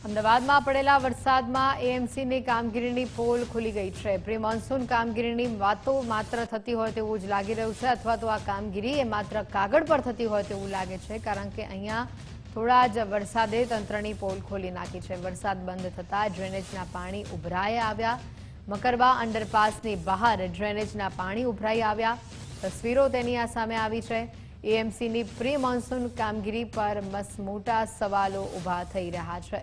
અમદાવાદમાં પડેલા વરસાદમાં એએમસીની કામગીરીની પોલ ખુલી ગઈ છે। પ્રી મોન્સૂન કામગીરીની વાતો માત્ર થતી હોય તેવું જ લાગી રહ્યું છે, અથવા તો આ કામગીરી એ માત્ર કાગળ પર થતી હોય તેવું લાગે છે, કારણ કે અહીંયા થોડા જ વરસાદે તંત્રની પોલ ખોલી નાખી છે। વરસાદ બંધ થતાં ડ્રેનેજના પાણી ઉભરાઈ આવ્યા। મકરબા અંડરપાસની બહાર ડ્રેનેજના પાણી ઉભરાઈ આવ્યા। તસવીરો તેની આ સામે આવી છે। એએમસીની પ્રી મોન્સૂન કામગીરી પર મસમોટા સવાલો ઊભા થઈ રહ્યા છે।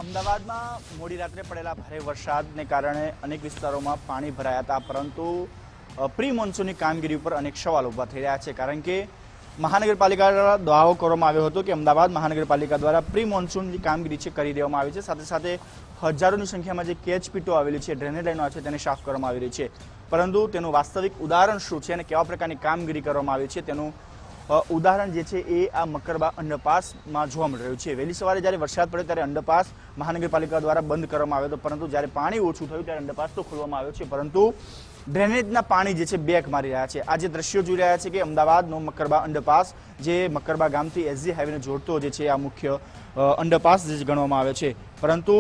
અમદાવાદમાં મોડી રાત્રે પડેલા ભારે વરસાદને કારણે અનેક વિસ્તારોમાં પાણી ભરાયા હતા, પરંતુ પ્રી મોન્સૂનની કામગીરી ઉપર અનેક સવાલો ઊભા થઈ રહ્યા છે, કારણ કે મહાનગરપાલિકા દ્વારા દાવો કરવામાં આવ્યો હતો કે અમદાવાદ મહાનગરપાલિકા દ્વારા પ્રી મોન્સૂનની કામગીરી છે કરી દેવામાં આવી છે। સાથે સાથે હજારોની સંખ્યામાં જે કેચપીટો આવેલી છે, ડ્રેનેજ લાઈનો છે, તેને સાફ કરવામાં આવી રહી છે, પરંતુ તેનું વાસ્તવિક ઉદાહરણ શું છે અને કેવા પ્રકારની કામગીરી કરવામાં આવી છે તેનું ઉદાહરણ જે છે એ આ મકરબા અંડરપાસમાં જોવા મળી રહ્યું છે। વહેલી સવારે જ્યારે વરસાદ પડ્યો ત્યારે અંડરપાસ મહાનગરપાલિકા દ્વારા બંધ કરવામાં આવ્યો હતો, પરંતુ જ્યારે પાણી ઓછું થયું ત્યારે અંડરપાસ તો ખોલવામાં આવ્યો છે, પરંતુ ડ્રેનેજના પાણી જે છે બેક મારી રહ્યા છે। આ જે દ્રશ્યો જોઈ રહ્યા છે કે અમદાવાદનો મકરબા અંડરપાસ, જે મકરબા ગામથી એસજી હાઈવેને જોડતો જે છે આ મુખ્ય અંડરપાસ જે ગણવામાં આવે છે, પરંતુ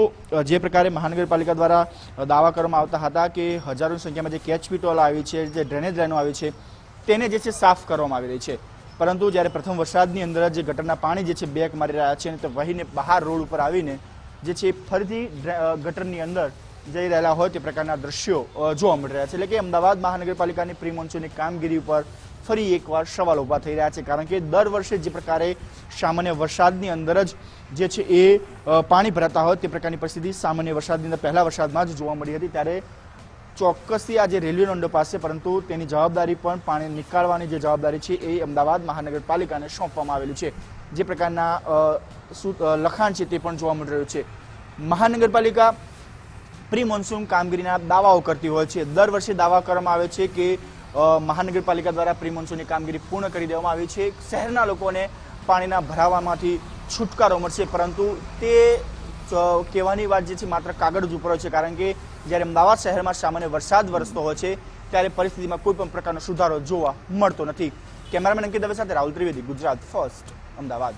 જે પ્રકારે મહાનગરપાલિકા દ્વારા દાવા કરવામાં આવતા હતા કે હજારોની સંખ્યામાં જે કેચપીટો આવી છે, જે ડ્રેનેજ લાઈનો આવી છે, તેને જે છે સાફ કરવામાં આવી રહી છે, પરંતુ જ્યારે પ્રથમ વરસાદની અંદર જે ગટરના પાણી જે છે બેક મારી રહ્યા છે અને તે વહીને બહાર રોડ ઉપર આવીને જે છે ફરીથી ગટરની અંદર જઈ રહેલા હોય તે પ્રકારના દ્રશ્યો જોવા મળી રહ્યા છે। એટલે કે અમદાવાદ મહાનગરપાલિકાની પ્રી મોન્સૂનની કામગીરી ઉપર ફરી એકવાર સવાલ ઊભા થઈ રહ્યા છે, કારણ કે દર વર્ષે જે પ્રકારે સામાન્ય વરસાદની અંદર જ જે છે એ પાણી ભરાતા હોય તે પ્રકારની પરિસ્થિતિ સામાન્ય વરસાદની અંદર પહેલા વરસાદમાં જ જોવા મળી હતી। ત્યારે ચોક્કસથી આ જે રેલવેનો અંડરપાસ છે, પરંતુ તેની જવાબદારી પણ પાણી નીકાળવાની જે જવાબદારી છે એ અમદાવાદ મહાનગરપાલિકાને સોંપવામાં આવેલી છે। જે પ્રકારના લખાણ છે તે પણ જોવા મળી રહ્યું છે। મહાનગરપાલિકા પ્રી મોન્સૂન કામગીરીના દાવાઓ કરતી હોય છે। દર વર્ષે દાવા કરવામાં આવે છે કે મહાનગરપાલિકા દ્વારા પ્રી મોન્સૂનની કામગીરી પૂર્ણ કરી દેવામાં આવી છે, શહેરના લોકોને પાણીના ભરાવામાંથી છુટકારો મળશે, પરંતુ તે કહેવાની વાત જે છે માત્ર કાગળ જ ઉપર હોય છે, કારણ કે જ્યારે અમદાવાદ શહેરમાં સામાન્ય વરસાદ વરસતો હોય છે ત્યારે પરિસ્થિતિમાં કોઈ પણ પ્રકારનો સુધારો જોવા મળતો નથી। કેમેરામેન અંકિત દવે સાથે રાહુલ ત્રિવેદી, ગુજરાત ફર્સ્ટ, અમદાવાદ।